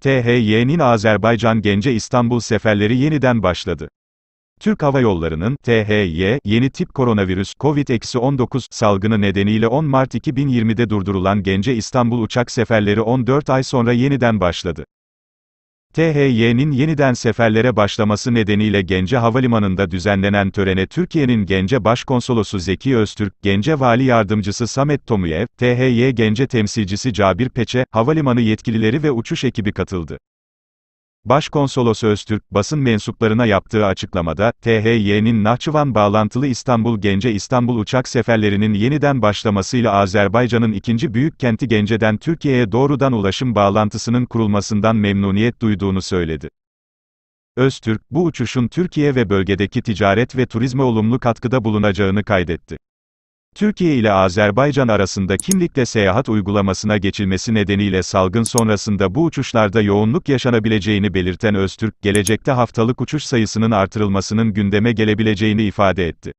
THY'nin Azerbaycan Gence İstanbul seferleri yeniden başladı. Türk Hava Yolları'nın, THY, yeni tip koronavirüs, COVID-19 salgını nedeniyle 10 Mart 2020'de durdurulan Gence İstanbul uçak seferleri 14 ay sonra yeniden başladı. THY'nin yeniden seferlere başlaması nedeniyle Gence Havalimanı'nda düzenlenen törene Türkiye'nin Gence Başkonsolosu Zeki Öztürk, Gence Vali Yardımcısı Samet Tomuyev, THY Gence temsilcisi Cabir Peçe, havalimanı yetkilileri ve uçuş ekibi katıldı. Başkonsolos Öztürk, basın mensuplarına yaptığı açıklamada, THY'nin Nahçıvan bağlantılı İstanbul-Gence İstanbul uçak seferlerinin yeniden başlamasıyla Azerbaycan'ın ikinci büyük kenti Gence'den Türkiye'ye doğrudan ulaşım bağlantısının kurulmasından memnuniyet duyduğunu söyledi. Öztürk, bu uçuşun Türkiye ve bölgedeki ticaret ve turizme olumlu katkıda bulunacağını kaydetti. Türkiye ile Azerbaycan arasında kimlikle seyahat uygulamasına geçilmesi nedeniyle salgın sonrasında bu uçuşlarda yoğunluk yaşanabileceğini belirten Öztürk, gelecekte haftalık uçuş sayısının artırılmasının gündeme gelebileceğini ifade etti.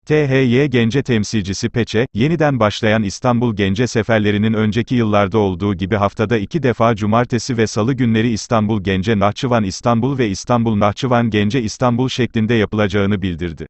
THY Gence temsilcisi Peçe, yeniden başlayan İstanbul-Gence seferlerinin önceki yıllarda olduğu gibi haftada 2 defa cumartesi ve salı günleri İstanbul-Gence-Nahçıvan İstanbul ve İstanbul-Nahçıvan-Gence İstanbul şeklinde yapılacağını bildirdi.